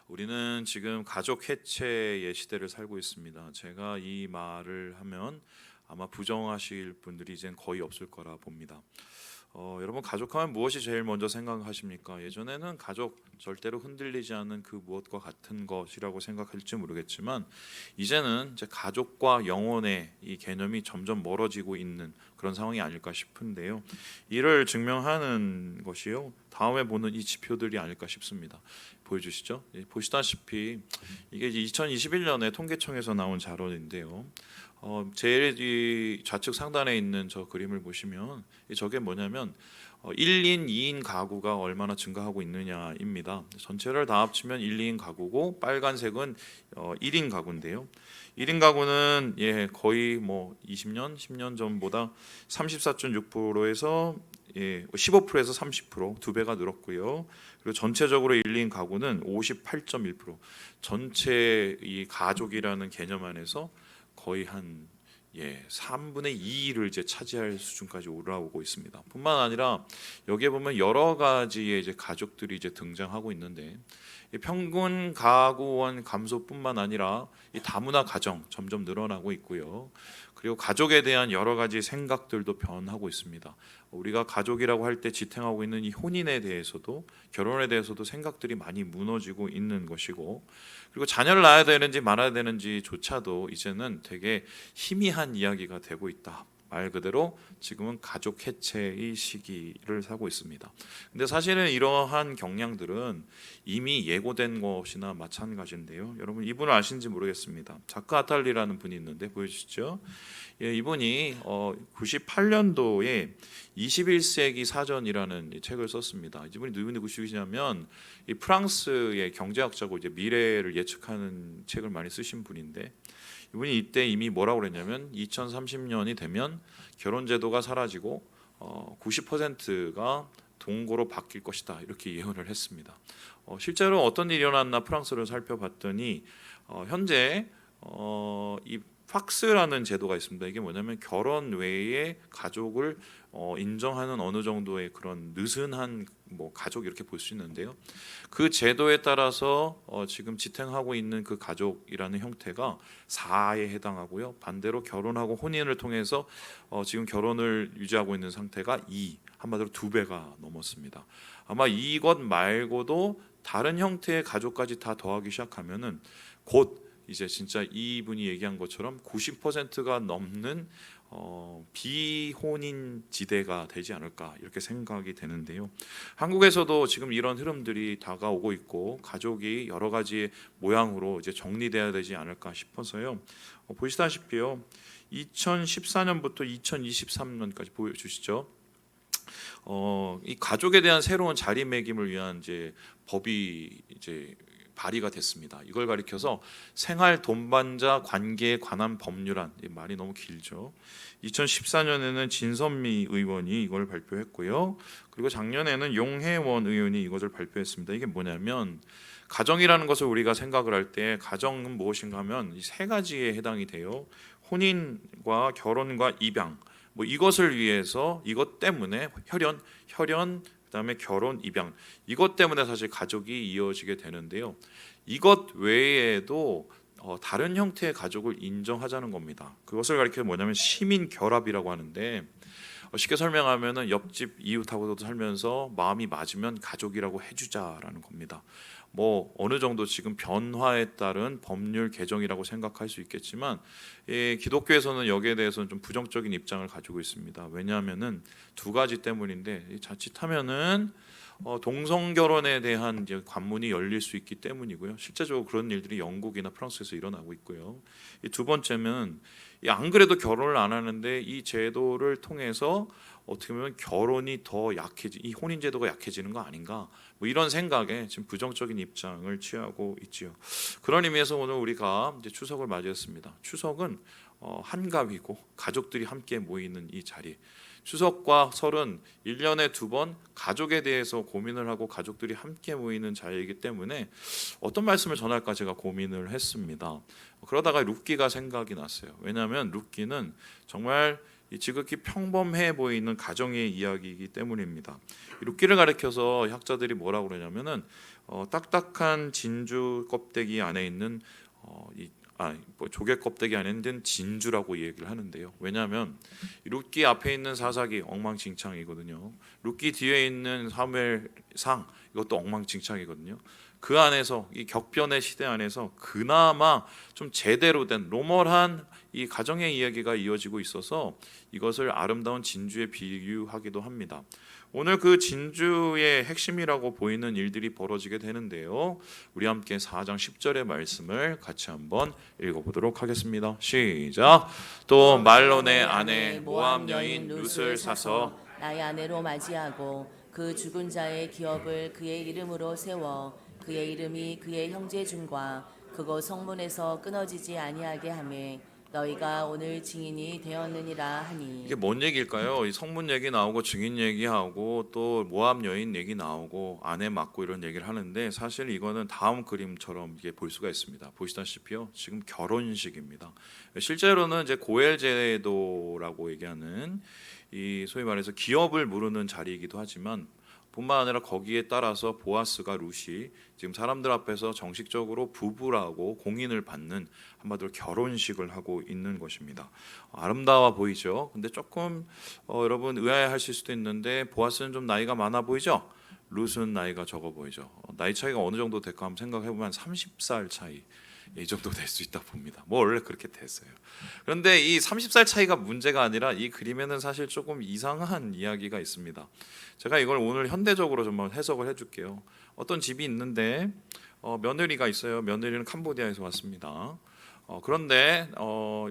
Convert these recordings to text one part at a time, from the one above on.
우리는 지금 가족 해체의 시대를 살고 있습니다. 제가 이 말을 하면 아마 부정하실 분들이 이젠 거의 없을 거라 봅니다. 여러분, 가족하면 무엇이 제일 먼저 생각하십니까? 예전에는 가족 절대로 흔들리지 않는 그 무엇과 같은 것이라고 생각할지 모르겠지만, 이제는 이제 가족과 영혼의 이 개념이 점점 멀어지고 있는 그런 상황이 아닐까 싶은데요. 이를 증명하는 것이요, 다음에 보는 이 지표들이 아닐까 싶습니다. 보여주시죠? 보시다시피 이게 2021년에 통계청에서 나온 자료인데요. 제일 이 좌측 상단에 있는 저 그림을 보시면 저게 뭐냐면 1인, 2인 가구가 얼마나 증가하고 있느냐입니다. 전체를 다 합치면 1, 2인 가구고, 빨간색은 1인 가구인데요. 1인 가구는 거의 뭐 20년, 10년 전보다 34.6%에서 15%에서 30%, 두 배가 늘었고요. 그리고 전체적으로 1, 2인 가구는 58.1%, 전체 이 가족이라는 개념 안에서 거의 한 3분의 2를 이제 차지할 수준까지 올라오고 있습니다. 뿐만 아니라 여기에 보면 여러 가지의 이제 가족들이 이제 등장하고 있는데, 이 평균 가구원 감소뿐만 아니라 이 다문화 가정 점점 늘어나고 있고요. 그리고 가족에 대한 여러 가지 생각들도 변하고 있습니다. 우리가 가족이라고 할 때 지탱하고 있는 이 혼인에 대해서도, 결혼에 대해서도 생각들이 많이 무너지고 있는 것이고, 그리고 자녀를 낳아야 되는지 말아야 되는지조차도 이제는 되게 희미한 이야기가 되고 있다. 말 그대로 지금은 가족 해체의 시기를 살고 있습니다. 근데 사실은 이러한 경향들은 이미 예고된 것이나 마찬가지인데요. 여러분, 이분을 아시는지 모르겠습니다. 자크 아탈리라는 분이 있는데 보여주시죠. 이분이 98년도에 21세기 사전이라는 이 책을 썼습니다. 이분이 누구시냐면 이 프랑스의 경제학자고 이제 미래를 예측하는 책을 많이 쓰신 분인데, 이분이 이때 이미 뭐라고 그랬냐면 2030년이 되면 결혼 제도가 사라지고 90%가 동거로 바뀔 것이다, 이렇게 예언을 했습니다. 실제로 어떤 일이 일어났나 프랑스를 살펴봤더니 현재 이 팍스라는 제도가 있습니다. 이게 뭐냐면 결혼 외에 가족을 인정하는 어느 정도의 그런 느슨한 뭐 가족, 이렇게 볼 수 있는데요. 그 제도에 따라서 지금 지탱하고 있는 그 가족이라는 형태가 4에 해당하고요. 반대로 결혼하고 혼인을 통해서 지금 결혼을 유지하고 있는 상태가 2, 한마디로 2배가 넘었습니다. 아마 이것 말고도 다른 형태의 가족까지 다 더하기 시작하면은 곧 이제 진짜 이분이 얘기한 것처럼 90%가 넘는 비혼인 지대가 되지 않을까, 이렇게 생각이 되는데요. 한국에서도 지금 이런 흐름들이 다가오고 있고, 가족이 여러 가지 모양으로 이제 정리돼야 되지 않을까 싶어서요. 보시다시피요, 2014년부터 2023년까지 보여주시죠. 이 가족에 대한 새로운 자리매김을 위한 이제 법이 이제 발의가 됐습니다. 이걸 가리켜서 생활 동반자 관계에 관한 법률안, 이 말이 너무 길죠. 2014년에는 진선미 의원이 이걸 발표했고요. 그리고 작년에는 용혜원 의원이 이것을 발표했습니다. 이게 뭐냐면, 가정이라는 것을 우리가 생각을 할 때 가정은 무엇인가 하면 이 세 가지에 해당이 돼요. 혼인과 결혼과 입양, 뭐 이것을 위해서, 이것 때문에 혈연, 그다음에 결혼, 입양, 이것 때문에 사실 가족이 이어지게 되는데요. 이것 외에도 다른 형태의 가족을 인정하자는 겁니다. 그것을 가리켜 뭐냐면 시민 결합이라고 하는데, 쉽게 설명하면은 옆집 이웃하고도 살면서 마음이 맞으면 가족이라고 해주자라는 겁니다. 뭐 어느 정도 지금 변화에 따른 법률 개정이라고 생각할 수 있겠지만, 기독교에서는 여기에 대해서는 좀 부정적인 입장을 가지고 있습니다. 왜냐하면은 두 가지 때문인데, 자칫하면은 동성 결혼에 대한 이제 관문이 열릴 수 있기 때문이고요. 실제적으로 그런 일들이 영국이나 프랑스에서 일어나고 있고요. 이 두 번째는 안 그래도 결혼을 안 하는데 이 제도를 통해서 어떻게 보면 결혼이 더 이 혼인 제도가 약해지는 거 아닌가, 뭐 이런 생각에 지금 부정적인 입장을 취하고 있지요. 그런 의미에서 오늘 우리가 이제 추석을 맞이했습니다. 추석은 한가위고 가족들이 함께 모이는 이 자리. 추석과 설은 1년에 2번 가족에 대해서 고민을 하고 가족들이 함께 모이는 자리이기 때문에 어떤 말씀을 전할까 제가 고민을 했습니다. 그러다가 룻기가 생각이 났어요. 왜냐하면 룻기는 정말 지극히 평범해 보이는 가정의 이야기이기 때문입니다. 룻기를 가리켜서 학자들이 뭐라고 그러냐면은 딱딱한 진주 껍데기 안에 있는 조개 껍데기 안에 있는 진주라고 얘기를 하는데요. 왜냐하면 룻기 앞에 있는 사사기 엉망진창이거든요. 룻기 뒤에 있는 사무엘상 이것도 엉망진창이거든요. 그 안에서 이 격변의 시대 안에서 그나마 좀 제대로 된 노멀한 이 가정의 이야기가 이어지고 있어서 이것을 아름다운 진주에 비유하기도 합니다. 오늘 그 진주의 핵심이라고 보이는 일들이 벌어지게 되는데요. 우리 함께 4장 10절의 말씀을 같이 한번 읽어보도록 하겠습니다. 시작. 또 말론의 아내 모압 여인 룻을 사서 나의 아내로 맞이하고 그 죽은 자의 기업을 그의 이름으로 세워 그의 이름이 그의 형제 중과 그곳 성문에서 끊어지지 아니하게 하매 너희가 오늘 증인이 되었느니라 하니. 이게 뭔 얘기일까요? 이 성문 얘기 나오고 증인 얘기하고 또 모압 여인 얘기 나오고 아내 맞고 이런 얘기를 하는데 사실 이거는 다음 그림처럼 이게 볼 수가 있습니다. 보시다시피요. 지금 결혼식입니다. 실제로는 이제 고엘 제도라고 얘기하는 이 소위 말해서 기업을 무르는 자리이기도 하지만 뿐만 아니라 거기에 따라서 보아스가 룻이 지금 사람들 앞에서 정식적으로 부부라고 공인을 받는 한마디로 결혼식을 하고 있는 것입니다. 아름다워 보이죠? 근데 조금 여러분 의아해하실 수도 있는데 보아스는 좀 나이가 많아 보이죠? 룻은 나이가 적어 보이죠? 나이 차이가 어느 정도 될까 한번 생각해보면 30살 차이 이 정도 될 수 있다 봅니다. 뭐 원래 그렇게 됐어요. 그런데 이 30살 차이가 문제가 아니라 이 그림에는 사실 조금 이상한 이야기가 있습니다. 제가 이걸 오늘 현대적으로 좀 해석을 해줄게요. 어떤 집이 있는데 며느리가 있어요. 며느리는 캄보디아에서 왔습니다. 그런데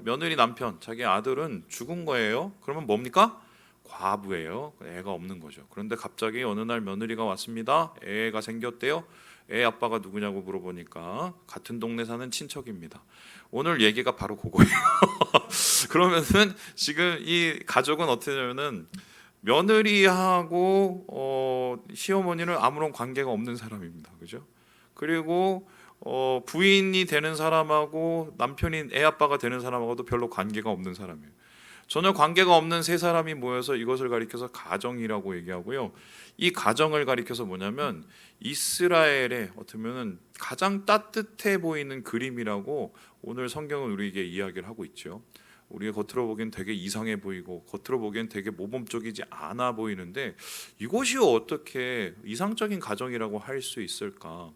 며느리 남편, 자기 아들은 죽은 거예요. 그러면 뭡니까? 과부예요. 애가 없는 거죠. 그런데 갑자기 어느 날 며느리가 왔습니다. 애가 생겼대요. 애 아빠가 누구냐고 물어보니까 같은 동네 사는 친척입니다. 오늘 얘기가 바로 그거예요. 그러면은 지금 이 가족은 어떻게 되냐면은 며느리하고 시어머니는 아무런 관계가 없는 사람입니다. 그죠? 그리고 부인이 되는 사람하고 남편인 애 아빠가 되는 사람하고도 별로 관계가 없는 사람이에요. 전혀 관계가 없는 세 사람이 모여서 이것을 가리켜서 가정이라고 얘기하고요. 이 가정을 가리켜서 뭐냐면 이스라엘의 어쩌면은 가장 따뜻해 보이는 그림이라고 오늘 성경은 우리에게 이야기를 하고 있죠. 우리가 겉으로 보기엔 되게 이상해 보이고 겉으로 보기엔 되게 모범적이지 않아 보이는데 이것이 어떻게 이상적인 가정이라고 할 수 있을까?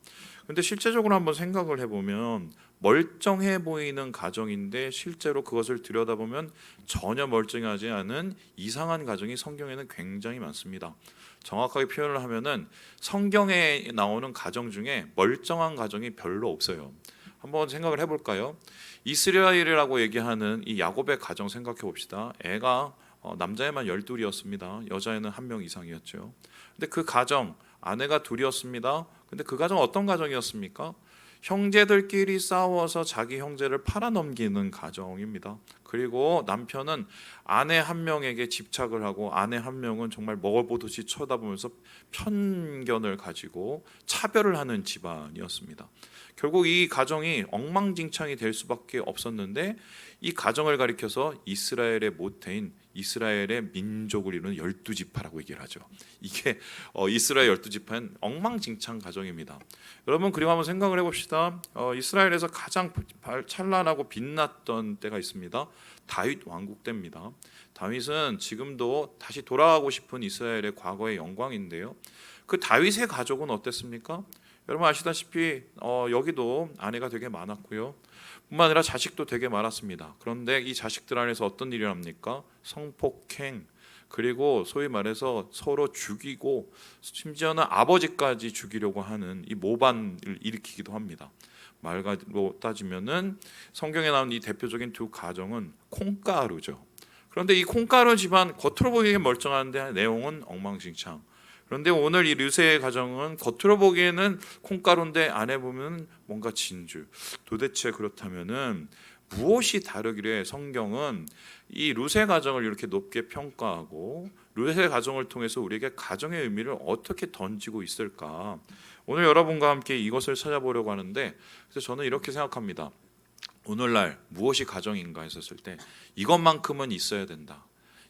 근데 실제적으로 한번 생각을 해보면 멀쩡해 보이는 가정인데 실제로 그것을 들여다보면 전혀 멀쩡하지 않은 이상한 가정이 성경에는 굉장히 많습니다. 정확하게 표현을 하면은 성경에 나오는 가정 중에 멀쩡한 가정이 별로 없어요. 한번 생각을 해볼까요? 이스라엘이라고 얘기하는 이 야곱의 가정 생각해 봅시다. 애가 남자애만 12이었습니다. 여자애는 1명 이상이었죠. 근데 그 가정 아내가 둘이었습니다. 근데 그 가정 어떤 가정이었습니까? 형제들끼리 싸워서 자기 형제를 팔아넘기는 가정입니다. 그리고 남편은 아내 한 명에게 집착을 하고 아내 한 명은 정말 먹어보듯이 쳐다보면서 편견을 가지고 차별을 하는 집안이었습니다. 결국 이 가정이 엉망진창이 될 수밖에 없었는데 이 가정을 가리켜서 이스라엘의 모태인 이스라엘의 민족을 이루는 12지파라고 얘기를 하죠. 이게 이스라엘 12지파는 엉망진창 가정입니다. 여러분 그리고 한번 생각을 해봅시다. 이스라엘에서 가장 찬란하고 빛났던 때가 있습니다. 다윗 왕국 때입니다. 다윗은 지금도 다시 돌아가고 싶은 이스라엘의 과거의 영광인데요. 그 다윗의 가족은 어땠습니까? 여러분 아시다시피 여기도 아내가 되게 많았고요. 뿐만 아니라 자식도 되게 많았습니다. 그런데 이 자식들 안에서 어떤 일이 납니까? 성폭행, 그리고 소위 말해서 서로 죽이고 심지어는 아버지까지 죽이려고 하는 이 모반을 일으키기도 합니다. 말로 따지면은 성경에 나온 이 대표적인 두 가정은 콩가루죠. 그런데 이 콩가루 집안 겉으로 보기엔 멀쩡한데 내용은 엉망진창. 그런데 오늘 이 르세의 가정은 겉으로 보기에는 콩가루인데 안에 보면 뭔가 진주. 도대체 그렇다면은 무엇이 다르기래 성경은 이 르세 가정을 이렇게 높게 평가하고 르세 가정을 통해서 우리에게 가정의 의미를 어떻게 던지고 있을까? 오늘 여러분과 함께 이것을 찾아보려고 하는데 그래서 저는 이렇게 생각합니다. 오늘날 무엇이 가정인가 했었을 때 이것만큼은 있어야 된다.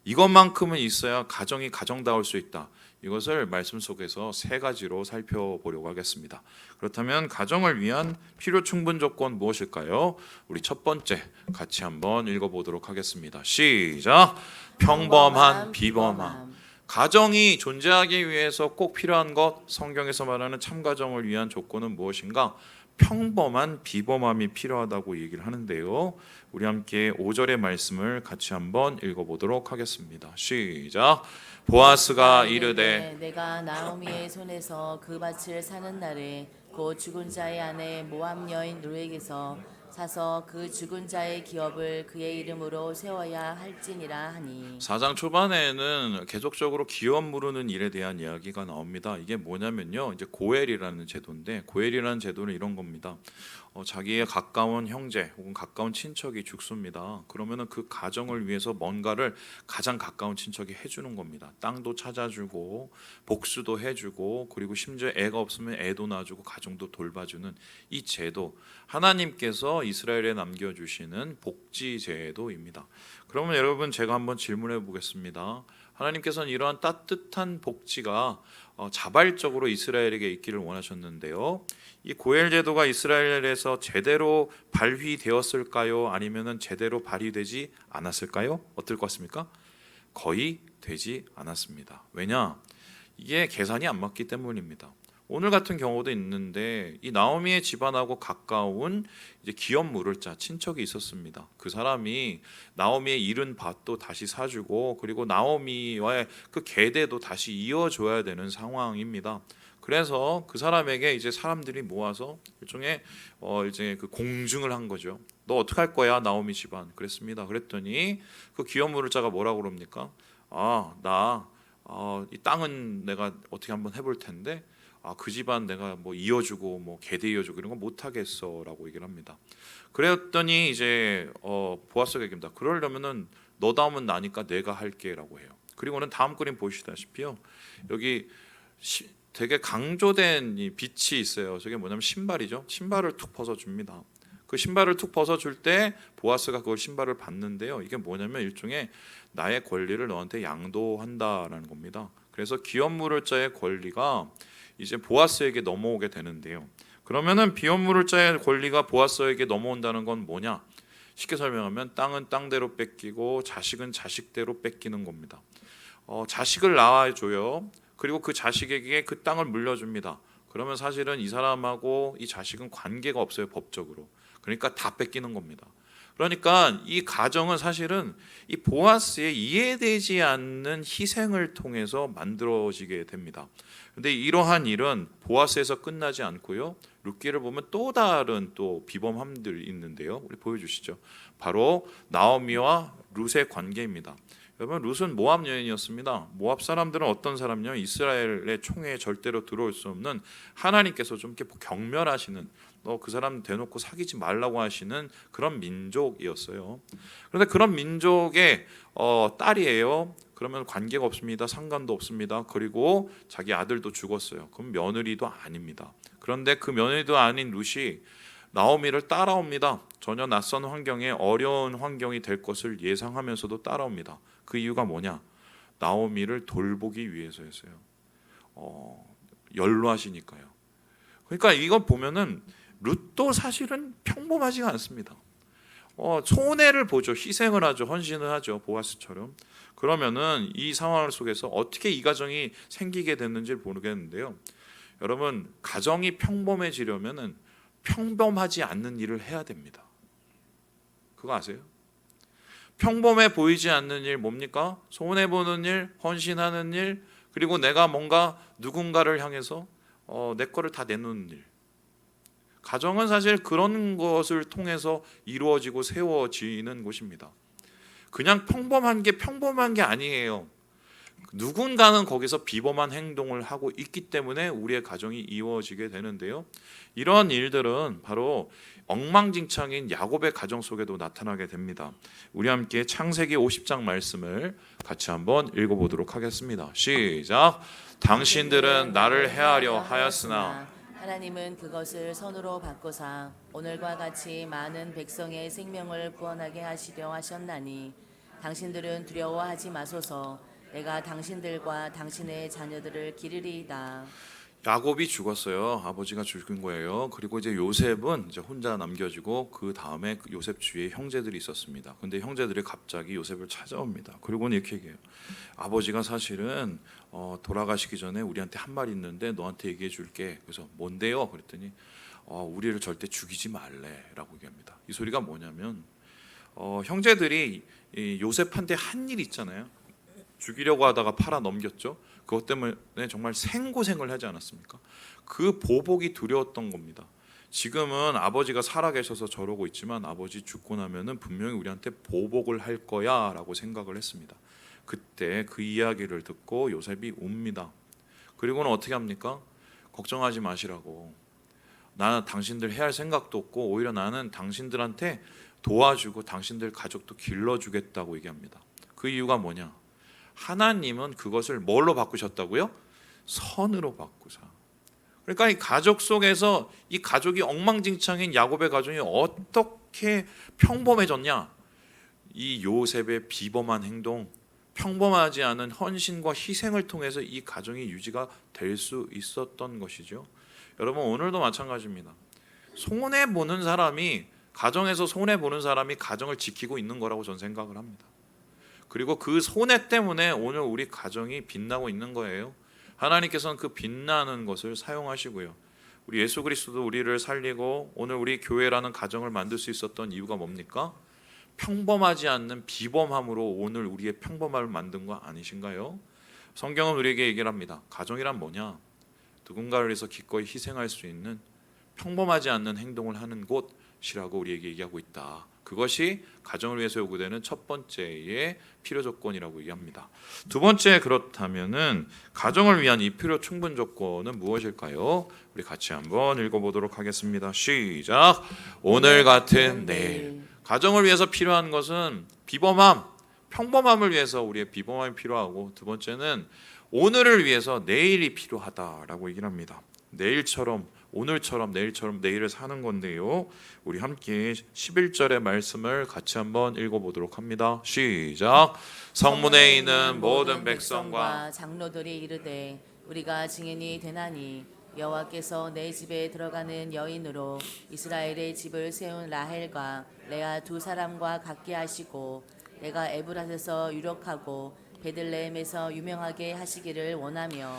이것만큼은 있어야 가정이 가정다울 수 있다. 이것을 말씀 속에서 세 가지로 살펴보려고 하겠습니다. 그렇다면 가정을 위한 필요 충분 조건 무엇일까요? 우리 첫 번째 같이 한번 읽어보도록 하겠습니다. 시작. 평범한 비범함. 가정이 존재하기 위해서 꼭 필요한 것, 성경에서 말하는 참가정을 위한 조건은 무엇인가? 평범한 비범함이 필요하다고 얘기를 하는데요. 우리 함께 5절의 말씀을 같이 한번 읽어보도록 하겠습니다. 시작. 보아스가 이르되 내가 나오미의 손에서 그 밭을 사는 날에 곧 죽은 자의 아내 모압 여인 르에게서 사서 그 죽은 자의 기업을 그의 이름으로 세워야 할지니라 하니. 4장 초반에는 계속적으로 기업 무르는 일에 대한 이야기가 나옵니다. 이게 뭐냐면요, 이제 고엘이라는 제도인데, 고엘이라는 제도는 이런 겁니다. 자기의 가까운 형제 혹은 가까운 친척이 죽습니다. 그러면은 그 가정을 위해서 뭔가를 가장 가까운 친척이 해주는 겁니다. 땅도 찾아주고 복수도 해주고, 그리고 심지어 애가 없으면 애도 낳아주고 가정도 돌봐주는 이 제도, 하나님께서 이스라엘에 남겨주시는 복지 제도입니다. 그러면 여러분, 제가 한번 질문해 보겠습니다. 하나님께서는 이러한 따뜻한 복지가 자발적으로 이스라엘에게 있기를 원하셨는데요, 이 고엘 제도가 이스라엘에서 제대로 발휘되었을까요? 아니면은 제대로 발휘되지 않았을까요? 어떨 것 같습니까? 거의 되지 않았습니다. 왜냐? 이게 계산이 안 맞기 때문입니다. 오늘 같은 경우도 있는데, 이 나오미의 집안하고 가까운 이제 기업 물을 자 친척이 있었습니다. 그 사람이 나오미의 잃은 밭도 다시 사주고, 그리고 나오미와의 그 계대도 다시 이어줘야 되는 상황입니다. 그래서 그 사람에게 이제 사람들이 모아서 일종의 이제 그 공증을 한 거죠. 너 어떻게 할 거야, 나오미 집안? 그랬습니다. 그랬더니 그 기업 물을 자가 뭐라고 그럽니까? 이 땅은 내가 어떻게 한번 해볼 텐데, 그 집안 내가 뭐 이어주고 뭐 계대 이어주고 이런 거 못 하겠어라고 얘기를 합니다. 그랬더니 이제 보아스가 얘기합니다. 그러려면은 너 다음은 나니까 내가 할게라고 해요. 그리고는 다음 그림 보시다시피요, 여기 되게 강조된 이 빛이 있어요. 저게 뭐냐면 신발이죠. 신발을 툭 벗어줍니다. 그 신발을 툭 벗어줄 때 보아스가 그걸 신발을 받는데요, 이게 뭐냐면 일종의 나의 권리를 너한테 양도한다라는 겁니다. 그래서 기업 물을 자의 권리가 이제 보아스에게 넘어오게 되는데요. 그러면은 비업 물을 자의 권리가 보아스에게 넘어온다는 건 뭐냐? 쉽게 설명하면 땅은 땅대로 뺏기고 자식은 자식대로 뺏기는 겁니다. 자식을 낳아줘요. 그리고 그 자식에게 그 땅을 물려줍니다. 그러면 사실은 이 사람하고 이 자식은 관계가 없어요, 법적으로. 그러니까 다 뺏기는 겁니다. 그러니까 이 가정은 사실은 이 보아스의 이해되지 않는 희생을 통해서 만들어지게 됩니다. 그런데 이러한 일은 보아스에서 끝나지 않고요, 룻기를 보면 또 다른 또 비범함들이 있는데요. 우리 보여주시죠. 바로 나오미와 룻의 관계입니다. 여러분, 룻은 모압 여인이었습니다. 모압 사람들은 어떤 사람이요? 이스라엘의 총회에 절대로 들어올 수 없는, 하나님께서 좀 이렇게 경멸하시는, 너 그 사람 대놓고 사귀지 말라고 하시는 그런 민족이었어요. 그런데 그런 민족의 딸이에요. 그러면 관계가 없습니다. 상관도 없습니다. 그리고 자기 아들도 죽었어요. 그럼 며느리도 아닙니다. 그런데 그 며느리도 아닌 룻이 나오미를 따라옵니다. 전혀 낯선 환경에 어려운 환경이 될 것을 예상하면서도 따라옵니다. 그 이유가 뭐냐? 나오미를 돌보기 위해서였어요. 연로하시니까요. 그러니까 이거 보면은 룻도 사실은 평범하지가 않습니다. 손해를 보죠. 희생을 하죠. 헌신을 하죠. 보아스처럼. 그러면은 이 상황 속에서 어떻게 이 가정이 생기게 됐는지 모르겠는데요. 여러분, 가정이 평범해지려면은 평범하지 않는 일을 해야 됩니다. 그거 아세요? 평범해 보이지 않는 일 뭡니까? 손해 보는 일, 헌신하는 일, 그리고 내가 뭔가 누군가를 향해서 내 거를 다 내놓는 일. 가정은 사실 그런 것을 통해서 이루어지고 세워지는 곳입니다. 그냥 평범한 게 아니에요. 누군가는 거기서 비범한 행동을 하고 있기 때문에 우리의 가정이 이루어지게 되는데요. 이런 일들은 바로 엉망진창인 야곱의 가정 속에도 나타나게 됩니다. 우리 함께 창세기 50장 말씀을 같이 한번 읽어보도록 하겠습니다. 시작. 당신들은 나를 해하려 하였으나 하나님은 그것을 선으로 바꾸사 오늘과 같이 많은 백성의 생명을 구원하게 하시려 하셨나니 당신들은 두려워하지 마소서. 내가 당신들과 당신의 자녀들을 기르리이다. 야곱이 죽었어요. 아버지가 죽은 거예요. 그리고 이제 요셉은 이제 혼자 남겨지고 그 다음에 요셉 주위에 형제들이 있었습니다. 근데 형제들이 갑자기 요셉을 찾아옵니다. 그리고는 이렇게 얘기해요. 아버지가 사실은 돌아가시기 전에 우리한테 한 말 있는데 너한테 얘기해 줄게. 그래서 뭔데요? 그랬더니 우리를 절대 죽이지 말래라고 얘기합니다. 이 소리가 뭐냐면 형제들이 이 요셉한테 한 일 있잖아요. 죽이려고 하다가 팔아 넘겼죠. 그것 때문에 정말 생고생을 하지 않았습니까? 그 보복이 두려웠던 겁니다. 지금은 아버지가 살아계셔서 저러고 있지만 아버지 죽고 나면은 분명히 우리한테 보복을 할 거야라고 생각을 했습니다. 그때 그 이야기를 듣고 요셉이 웁니다. 그리고는 어떻게 합니까? 걱정하지 마시라고. 나는 당신들 해야 할 생각도 없고 오히려 나는 당신들한테 도와주고 당신들 가족도 길러주겠다고 얘기합니다. 그 이유가 뭐냐? 하나님은 그것을 뭘로 바꾸셨다고요? 선으로 바꾸사. 그러니까 이 가족 속에서 이 가족이 엉망진창인 야곱의 가족이 어떻게 평범해졌냐? 이 요셉의 비범한 행동, 평범하지 않은 헌신과 희생을 통해서 이 가정이 유지가 될 수 있었던 것이죠. 여러분 오늘도 마찬가지입니다. 손해 보는 사람이 가정에서 손해 보는 사람이 가정을 지키고 있는 거라고 저는 생각을 합니다. 그리고 그 손해 때문에 오늘 우리 가정이 빛나고 있는 거예요. 하나님께서는 그 빛나는 것을 사용하시고요. 우리 예수 그리스도도 우리를 살리고 오늘 우리 교회라는 가정을 만들 수 있었던 이유가 뭡니까? 평범하지 않는 비범함으로 오늘 우리의 평범함을 만든 거 아니신가요? 성경은 우리에게 얘기를 합니다. 가정이란 뭐냐? 누군가를 위해서 기꺼이 희생할 수 있는 평범하지 않는 행동을 하는 곳이라고 우리에게 얘기하고 있다. 그것이 가정을 위해서 요구되는 첫 번째의 필요 조건이라고 얘기합니다. 두 번째, 그렇다면은 가정을 위한 이 필요 충분 조건은 무엇일까요? 우리 같이 한번 읽어보도록 하겠습니다. 시작. 오늘 같은 내일. 가정을 위해서 필요한 것은 비범함, 평범함을 위해서 우리의 비범함이 필요하고, 두 번째는 오늘을 위해서 내일이 필요하다라고 얘기를 합니다. 내일처럼, 오늘처럼, 내일처럼 내일을 사는 건데요. 우리 함께 11절의 말씀을 같이 한번 읽어보도록 합니다. 시작. 성문에 있는 모든 백성과 장로들이 이르되 우리가 증인이 되나니 여호와께서 내 집에 들어가는 여인으로 이스라엘의 집을 세운 라헬과 레아 두 사람과 같게 하시고 내가 에브라스에서 유력하고 베들레헴에서 유명하게 하시기를 원하며.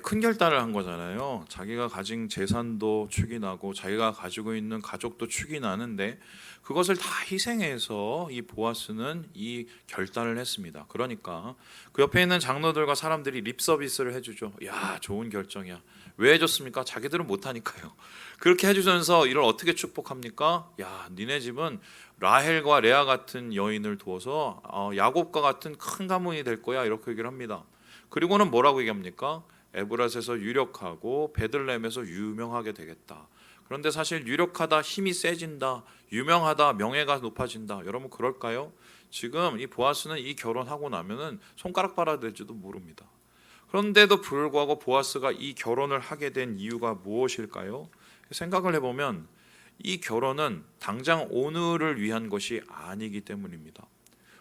큰 결단을 한 거잖아요. 자기가 가진 재산도 축이 나고 자기가 가지고 있는 가족도 축이 나는데 그것을 다 희생해서 이 보아스는 이 결단을 했습니다. 그러니까 그 옆에 있는 장로들과 사람들이 립 서비스를 해주죠. 야, 좋은 결정이야. 왜 해줬습니까? 자기들은 못하니까요. 그렇게 해주면서 이를 어떻게 축복합니까? 야, 니네 집은 라헬과 레아 같은 여인을 두어서 야곱과 같은 큰 가문이 될 거야, 이렇게 얘기를 합니다. 그리고는 뭐라고 얘기합니까? 에브라스에서 유력하고 베들레헴에서 유명하게 되겠다. 그런데 사실 유력하다, 힘이 세진다, 유명하다, 명예가 높아진다. 여러분 그럴까요? 지금 이 보아스는 이 결혼하고 나면은 손가락 빨아야 될지도 모릅니다. 그런데도 불구하고 보아스가 이 결혼을 하게 된 이유가 무엇일까요? 생각을 해보면 이 결혼은 당장 오늘을 위한 것이 아니기 때문입니다.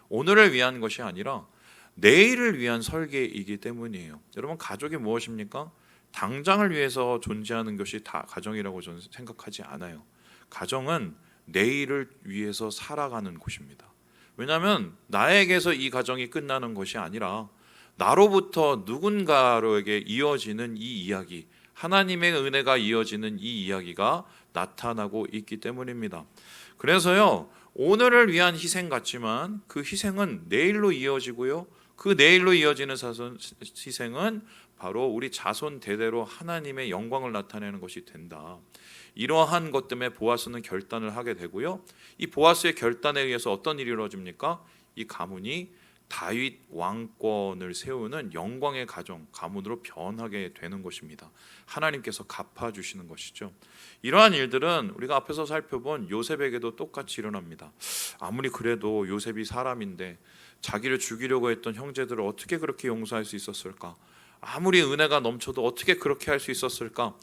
오늘을 위한 것이 아니라 내일을 위한 설계이기 때문이에요. 여러분 가족이 무엇입니까? 당장을 위해서 존재하는 것이 다 가정이라고 저는 생각하지 않아요. 가정은 내일을 위해서 살아가는 곳입니다. 왜냐하면 나에게서 이 가정이 끝나는 것이 아니라 나로부터 누군가에게 이어지는 이 이야기, 하나님의 은혜가 이어지는 이 이야기가 나타나고 있기 때문입니다. 그래서요, 오늘을 위한 희생 같지만 그 희생은 내일로 이어지고요, 그 내일로 이어지는 희생은 바로 우리 자손 대대로 하나님의 영광을 나타내는 것이 된다. 이러한 것 때문에 보아스는 결단을 하게 되고요, 이 보아스의 결단에 의해서 어떤 일이 이루어집니까? 이 가문이 다윗 왕권을 세우는 영광의 가문으로 변하게 되는 것입니다. 하나님께서 갚아주시는 것이죠. 이러한 일들은 우리가 앞에서 살펴본 요셉에게도 똑같이 일어납니다. 아무리 그래도 요셉이 사람인데 자기를 죽이려고 했던 형제들을 어떻게 그렇게 용서할 수 있었을까? 아무리 은혜가 넘쳐도 어떻게 그렇게 할 수 있었을까?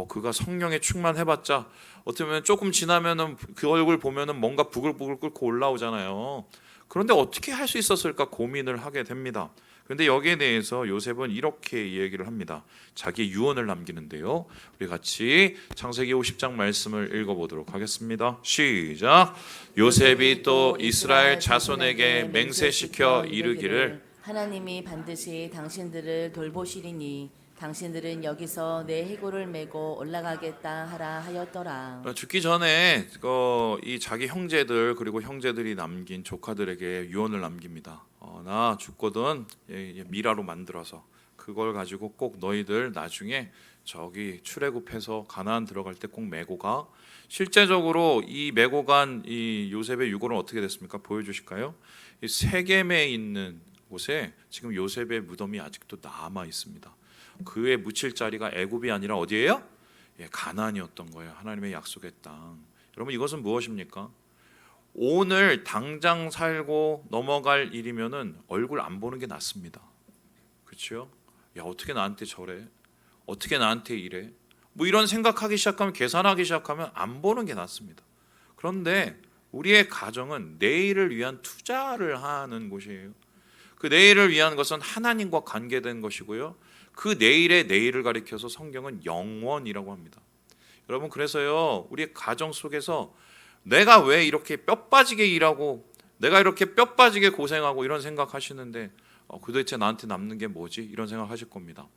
그가 성령에 충만해봤자 어떻게 보면 조금 지나면은 그 얼굴 보면은 뭔가 부글부글 끓고 올라오잖아요. 그런데 어떻게 할 수 있었을까 고민을 하게 됩니다. 그런데 여기에 대해서 요셉은 이렇게 얘기를 합니다. 자기 유언을 남기는데요. 우리 같이 창세기 50장 말씀을 읽어보도록 하겠습니다. 시작. 요셉이 또 이스라엘 자손에게 맹세시켜 이르기를 하나님이 반드시 당신들을 돌보시리니 당신들은 여기서 내 해골을 메고 올라가겠다 하라 하였더라. 죽기 전에 이 자기 형제들 그리고 형제들이 남긴 조카들에게 유언을 남깁니다. 나 죽거든 미라로 만들어서 그걸 가지고 꼭 너희들 나중에 저기 출애굽해서 가나안 들어갈 때 꼭 메고 가. 실제적으로 이 메고 간 이 요셉의 유골은 어떻게 됐습니까? 보여주실까요? 이 세겜에 있는 곳에 지금 요셉의 무덤이 아직도 남아 있습니다. 그에 묻힐 자리가 애굽이 아니라 어디예요? 가나안이었던 거예요. 하나님의 약속의 땅. 여러분 이것은 무엇입니까? 오늘 당장 살고 넘어갈 일이면은 얼굴 안 보는 게 낫습니다. 그렇죠? 야 어떻게 나한테 저래? 어떻게 나한테 이래? 뭐 이런 생각하기 시작하면 계산하기 시작하면 안 보는 게 낫습니다. 그런데 우리의 가정은 내일을 위한 투자를 하는 곳이에요. 그 내일을 위한 것은 하나님과 관계된 것이고요. 그 내일의 내일을 가리켜서 성경은 영원이라고 합니다. 여러분 그래서요 우리의 가정 속에서 내가 왜 이렇게 뼈 빠지게 일하고 내가 이렇게 뼈 빠지게 고생하고 이런 생각하시는데 도대체 나한테 남는 게 뭐지? 이런 생각하실 겁니다.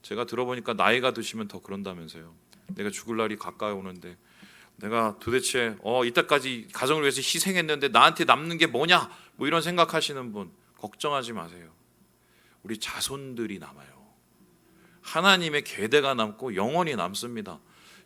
제가 들어보니까 나이가 드시면 더 그런다면서요. 내가 죽을 날이 가까이 오는데 내가 도대체 이때까지 가정을 위해서 희생했는데 나한테 남는 게 뭐냐? 뭐 이런 생각하시는 분 걱정하지 마세요. 우리 자손들이 남아요. 하나님의 계대가 남고 영원히 남습니다.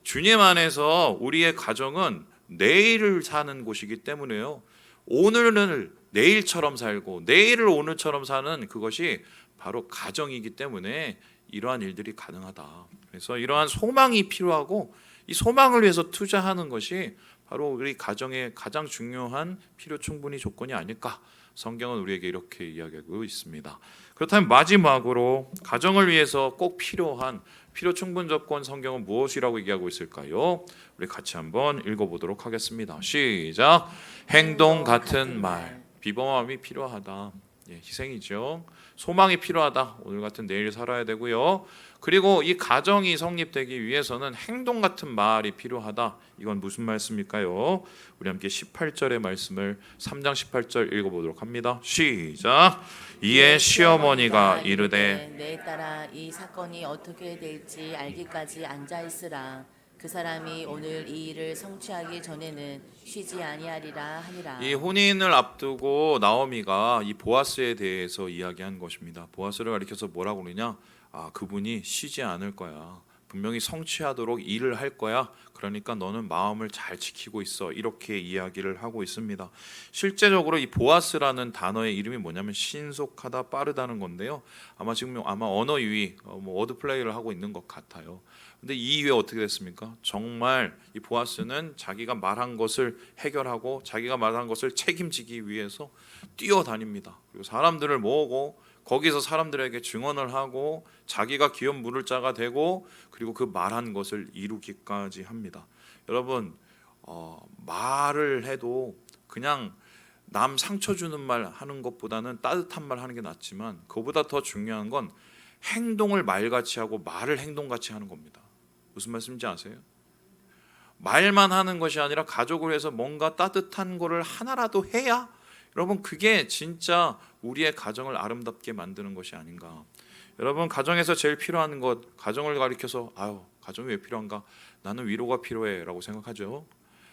주님 안에서 우리의 가정은 내일을 사는 곳이기 때문에요. 오늘을 내일처럼 살고 내일을 오늘처럼 사는 그것이 바로 가정이기 때문에 이러한 일들이 가능하다. 그래서 이러한 소망이 필요하고 이 소망을 위해서 투자하는 것이 바로 우리 가정의 가장 중요한 필요 충분히 조건이 아닐까. 성경은 우리에게 이렇게 이야기하고 있습니다. 그렇다면 마지막으로 가정을 위해서 꼭 필요한 필요 충분 조건 성경은 무엇이라고 얘기하고 있을까요? 우리 같이 한번 읽어보도록 하겠습니다. 시작. 행동 같은 말. 비범함이 필요하다. 희생이죠. 소망이 필요하다. 오늘 같은 내일 살아야 되고요. 그리고 이 가정이 성립되기 위해서는 행동 같은 말이 필요하다. 이건 무슨 말씀일까요? 우리 함께 18절의 말씀을 3장 18절 읽어보도록 합니다. 시작. 이에 시어머니가 이르되 내 딸아 이 사건이 어떻게 될지 알기까지 앉아 있으라. 그 사람이 오늘 이 일을 성취하기 전에는 쉬지 아니하리라 하니라. 이 혼인을 앞두고 나오미가 이 보아스에 대해서 이야기한 것입니다. 보아스를 가리켜서 뭐라고 그러냐? 그분이 쉬지 않을 거야. 분명히 성취하도록 일을 할 거야. 그러니까 너는 마음을 잘 지키고 있어. 이렇게 이야기를 하고 있습니다. 실제적으로 이 보아스라는 단어의 이름이 뭐냐면 신속하다, 빠르다는 건데요. 지금 언어 유희, 워드 플레이를 하고 있는 것 같아요. 근데 이 이후에 어떻게 됐습니까? 정말 이 보아스는 자기가 말한 것을 해결하고 자기가 말한 것을 책임지기 위해서 뛰어다닙니다. 그리고 사람들을 모으고 거기서 사람들에게 증언을 하고 자기가 기업 물을 자가 되고 그리고 그 말한 것을 이루기까지 합니다. 여러분 말을 해도 그냥 남 상처 주는 말 하는 것보다는 따뜻한 말 하는 게 낫지만 그보다 더 중요한 건 행동을 말같이 하고 말을 행동같이 하는 겁니다. 무슨 말씀인지 아세요? 말만 하는 것이 아니라 가족을 위해서 뭔가 따뜻한 거를 하나라도 해야 여러분 그게 진짜 우리의 가정을 아름답게 만드는 것이 아닌가. 여러분 가정에서 제일 필요한 것 가정을 가리켜서 가정이 왜 필요한가? 나는 위로가 필요해 라고 생각하죠.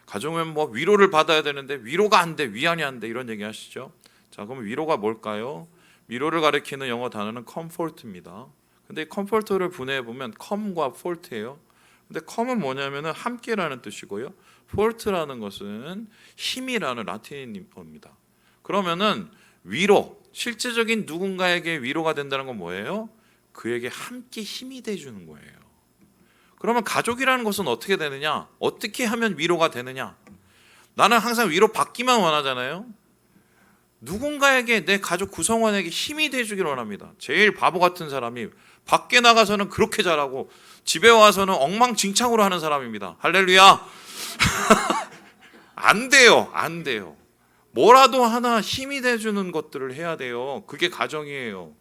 가정은 뭐 위로를 받아야 되는데 위로가 안 돼, 위안이 안 돼 이런 얘기 하시죠. 자 그럼 위로가 뭘까요? 위로를 가리키는 영어 단어는 comfort입니다. 근데 이 comfort를 분해해 보면 come과 fort예요. 근데 come은 뭐냐면은 함께라는 뜻이고요. fort라는 것은 힘이라는 라틴어입니다. 그러면은 위로, 실제적인 누군가에게 위로가 된다는 건 뭐예요? 그에게 함께 힘이 돼주는 거예요. 그러면 가족이라는 것은 어떻게 되느냐? 어떻게 하면 위로가 되느냐? 나는 항상 위로 받기만 원하잖아요. 누군가에게 내 가족 구성원에게 힘이 돼주기를 원합니다. 제일 바보 같은 사람이 밖에 나가서는 그렇게 잘하고 집에 와서는 엉망진창으로 하는 사람입니다. 할렐루야. 안 돼요. 뭐라도 하나 힘이 돼주는 것들을 해야 돼요. 그게 가정이에요.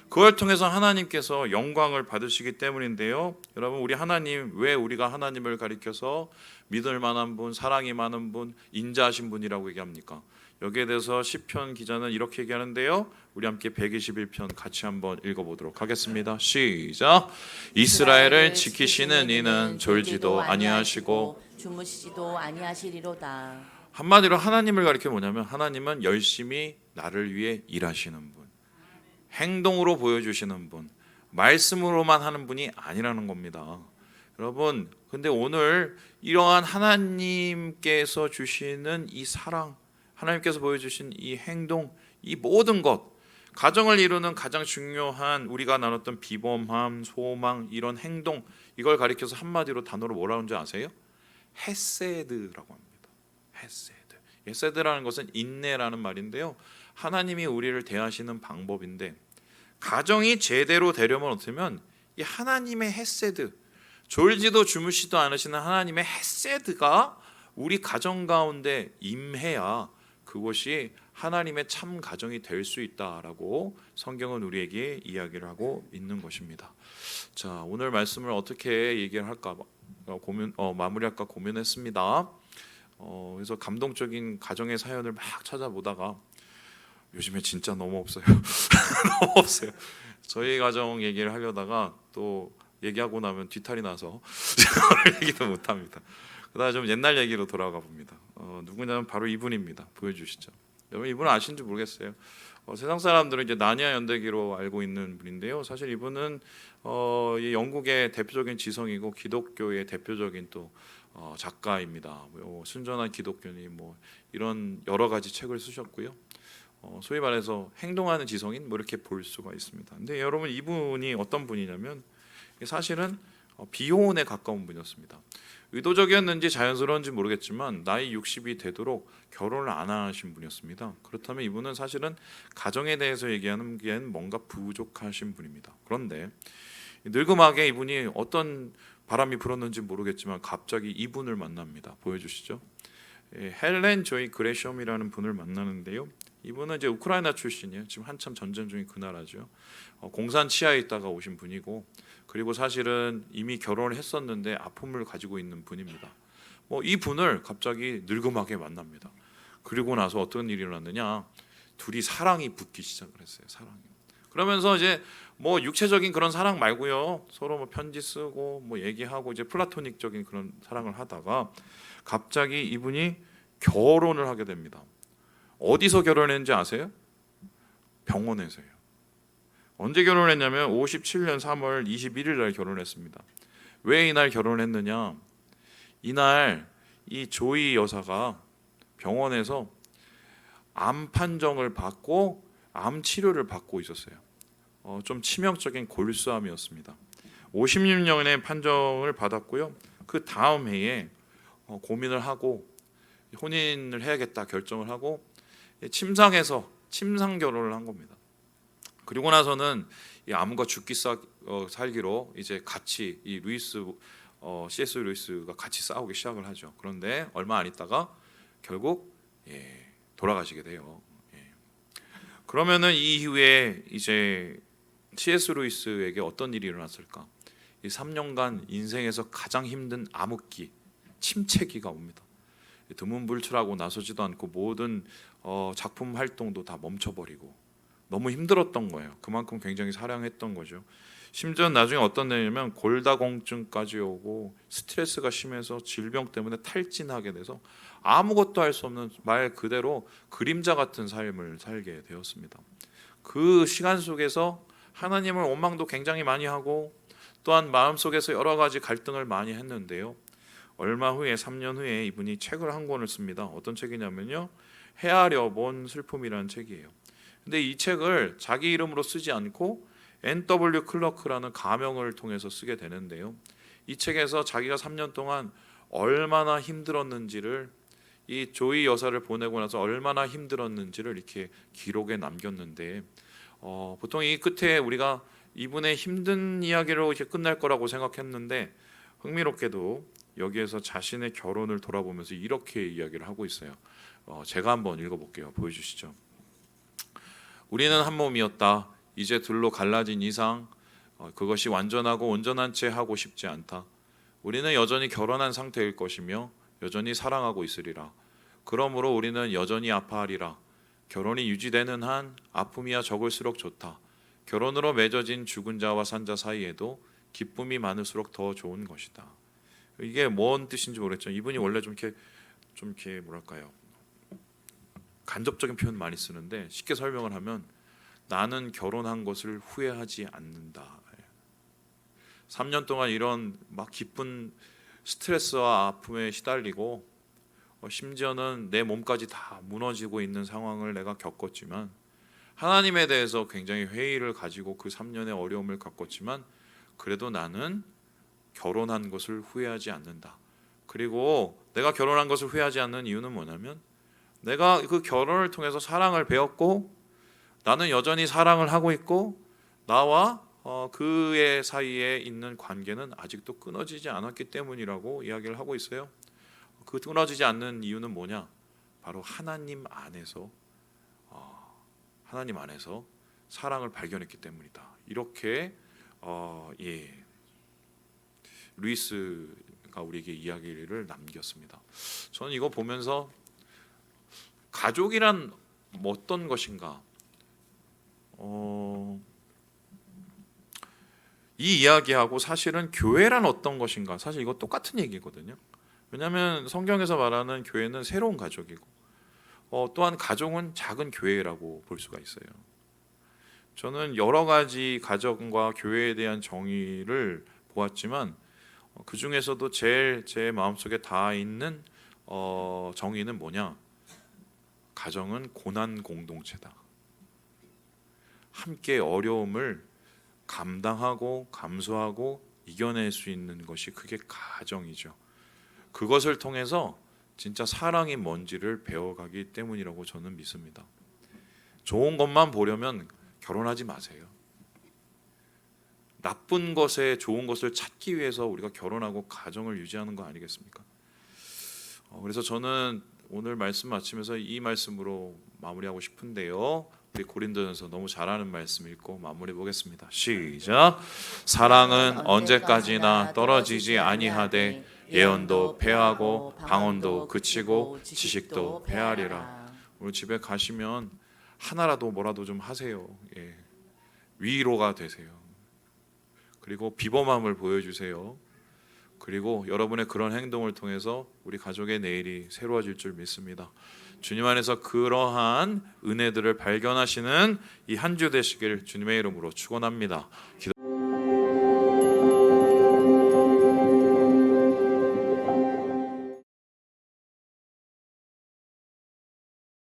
그걸 통해서 하나님께서 영광을 받으시기 때문인데요. 여러분, 우리 하나님, 왜 우리가 하나님을 가리켜서 믿을 만한 분, 사랑이 많은 분, 인자하신 분이라고 얘기합니까? 여기에 대해서 시편 기자는 이렇게 얘기하는데요. 우리 함께 121편 같이 한번 읽어보도록 하겠습니다. 시작. 이스라엘을 지키시는 이는 졸지도 아니하시고 주무시지도 아니하시리로다. 한마디로 하나님을 가리켜 뭐냐면, 하나님은 열심히 나를 위해 일하시는 분, 행동으로 보여주시는 분, 말씀으로만 하는 분이 아니라는 겁니다. 여러분, 근데 오늘 이러한 하나님께서 주시는 이 사랑, 하나님께서 보여주신 이 행동, 이 모든 것, 가정을 이루는 가장 중요한 우리가 나눴던 비범함, 소망, 이런 행동, 이걸 가리켜서 한마디로 단어로 뭐라고 하는지 아세요? 헤세드라고 합니다. 헤세드. 헤세드라는 것은 인내라는 말인데요. 하나님이 우리를 대하시는 방법인데, 가정이 제대로 되려면 어쩌면 이 하나님의 헤세드, 졸지도 주무시도 않으시는 하나님의 헤세드가 우리 가정 가운데 임해야 그것이 하나님의 참 가정이 될 수 있다라고 성경은 우리에게 이야기를 하고 있는 것입니다. 자, 오늘 말씀을 어떻게 얘기를 할까 마무리할까 고민했습니다. 그래서 감동적인 가정의 사연을 막 찾아보다가 요즘에 진짜 너무 없어요. 너무 없어요. 저희 가정 얘기를 하려다가 또 얘기하고 나면 뒤탈이 나서 얘기도 못합니다. 그다음 좀 옛날 얘기로 돌아가 봅니다. 누구냐면 바로 이분입니다. 보여주시죠. 여러분, 이분은 아신지 모르겠어요. 세상 사람들은 이제 나니아 연대기로 알고 있는 분인데요. 사실 이분은 이 영국의 대표적인 지성이고 기독교의 대표적인 또 작가입니다. 순전한 기독교니 뭐 이런 여러 가지 책을 쓰셨고요. 소위 말해서 행동하는 지성인 뭐 이렇게 볼 수가 있습니다. 근데 여러분, 이분이 어떤 분이냐면 사실은 비혼에 가까운 분이었습니다. 의도적이었는지 자연스러운지 모르겠지만 나이 60이 되도록 결혼을 안 하신 분이었습니다. 그렇다면 이분은 사실은 가정에 대해서 얘기하는 게 뭔가 부족하신 분입니다. 그런데 늙음하게 이분이 어떤 바람이 불었는지 모르겠지만 갑자기 이분을 만납니다. 보여주시죠. 헬렌 조이 그레셴이라는 분을 만나는데요. 이분은 이제 우크라이나 출신이에요. 지금 한참 전쟁 중인 그 나라죠. 공산 치하에 있다가 오신 분이고, 그리고 사실은 이미 결혼을 했었는데 아픔을 가지고 있는 분입니다. 이 분을 갑자기 늙음하게 만납니다. 그리고 나서 어떤 일이 일어났느냐? 둘이 사랑이 붙기 시작을 했어요. 사랑이. 그러면서 이제 뭐 육체적인 그런 사랑 말고요, 서로 뭐 편지 쓰고 뭐 얘기하고 이제 플라토닉적인 그런 사랑을 하다가 갑자기 이분이 결혼을 하게 됩니다. 어디서 결혼했는지 아세요? 병원에서요. 언제 결혼했냐면 57년 3월 21일 날 결혼했습니다. 왜 이날 결혼했느냐? 이날 이 조이 여사가 병원에서 암 판정을 받고 암 치료를 받고 있었어요. 좀 치명적인 골수암이었습니다. 56년의 판정을 받았고요. 그 다음 해에 고민을 하고 혼인을 해야겠다 결정을 하고 침상에서 침상 결혼을 한 겁니다. 그리고 나서는 이 암과 죽기 살기로 이제 같이 이 C.S. 루이스가 같이 싸우기 시작을 하죠. 그런데 얼마 안 있다가 결국 돌아가시게 돼요. 그러면은 이 이후에 이제 C.S. 루이스에게 어떤 일이 일어났을까? 이 3년간 인생에서 가장 힘든 암흑기, 침체기가 옵니다. 드문불출하고 나서지도 않고 모든 작품 활동도 다 멈춰버리고 너무 힘들었던 거예요. 그만큼 굉장히 사랑했던 거죠. 심지어 나중에 어떤 내냐면 골다공증까지 오고 스트레스가 심해서 질병 때문에 탈진하게 돼서 아무것도 할 수 없는 말 그대로 그림자 같은 삶을 살게 되었습니다. 그 시간 속에서 하나님을 원망도 굉장히 많이 하고 또한 마음속에서 여러 가지 갈등을 많이 했는데요. 얼마 후에 3년 후에 이분이 책을 한 권을 씁니다. 어떤 책이냐면요, 헤아려 본 슬픔이라는 책이에요. 근데 이 책을 자기 이름으로 쓰지 않고 N.W. 클러크라는 가명을 통해서 쓰게 되는데요. 이 책에서 자기가 3년 동안 얼마나 힘들었는지를, 이 조이 여사를 보내고 나서 얼마나 힘들었는지를 이렇게 기록에 남겼는데, 보통 이 끝에 우리가 이분의 힘든 이야기로 이렇게 끝날 거라고 생각했는데 흥미롭게도 여기에서 자신의 결혼을 돌아보면서 이렇게 이야기를 하고 있어요. 제가 한번 읽어볼게요. 보여주시죠. 우리는 한 몸이었다. 이제 둘로 갈라진 이상 그것이 완전하고 온전한 채 하고 싶지 않다. 우리는 여전히 결혼한 상태일 것이며 여전히 사랑하고 있으리라. 그러므로 우리는 여전히 아파하리라. 결혼이 유지되는 한 아픔이야 적을수록 좋다. 결혼으로 맺어진 죽은 자와 산 자 사이에도 기쁨이 많을수록 더 좋은 것이다. 이게 뭔 뜻인지 모르겠지만 이분이 원래 좀 이렇게 뭐랄까요? 간접적인 표현 많이 쓰는데 쉽게 설명을 하면 나는 결혼한 것을 후회하지 않는다. 3년 동안 이런 막 깊은 스트레스와 아픔에 시달리고 심지어는 내 몸까지 다 무너지고 있는 상황을 내가 겪었지만 하나님에 대해서 굉장히 회의를 가지고 그 3년의 어려움을 겪었지만 그래도 나는 결혼한 것을 후회하지 않는다. 그리고 내가 결혼한 것을 후회하지 않는 이유는 뭐냐면 내가 그 결혼을 통해서 사랑을 배웠고 나는 여전히 사랑을 하고 있고 나와 그의 사이에 있는 관계는 아직도 끊어지지 않았기 때문이라고 이야기를 하고 있어요. 그 끊어지지 않는 이유는 뭐냐? 바로 하나님 안에서 사랑을 발견했기 때문이다. 이렇게 루이스가 우리에게 이야기를 남겼습니다. 저는 이거 보면서 가족이란 어떤 것인가? 이 이야기하고 사실은 교회란 어떤 것인가? 사실 이거 똑같은 얘기거든요. 왜냐하면 성경에서 말하는 교회는 새로운 가족이고 또한 가족은 작은 교회라고 볼 수가 있어요. 저는 여러 가지 가정과 교회에 대한 정의를 보았지만 그 중에서도 제일 제 마음속에 닿아 있는 정의는 뭐냐? 가정은 고난 공동체다. 함께 어려움을 감당하고 감수하고 이겨낼 수 있는 것이 그게 가정이죠. 그것을 통해서 진짜 사랑이 뭔지를 배워가기 때문이라고 저는 믿습니다. 좋은 것만 보려면 결혼하지 마세요. 나쁜 것에 좋은 것을 찾기 위해서 우리가 결혼하고 가정을 유지하는 거 아니겠습니까? 그래서 저는 오늘 말씀 마치면서 이 말씀으로 마무리하고 싶은데요. 우리 고린도전서 너무 잘하는 말씀 읽고 마무리 보겠습니다. 시작. 사랑은 언제까지나 떨어지지 아니하되 예언도 패하고 방언도 그치고 지식도 패하리라. 오늘 집에 가시면 하나라도 뭐라도 좀 하세요. 위로가 되세요. 그리고 비범함을 보여주세요. 그리고 여러분의 그런 행동을 통해서 우리 가족의 내일이 새로워질 줄 믿습니다. 주님 안에서 그러한 은혜들을 발견하시는 이 한 주 되시길 주님의 이름으로 축원합니다. 기도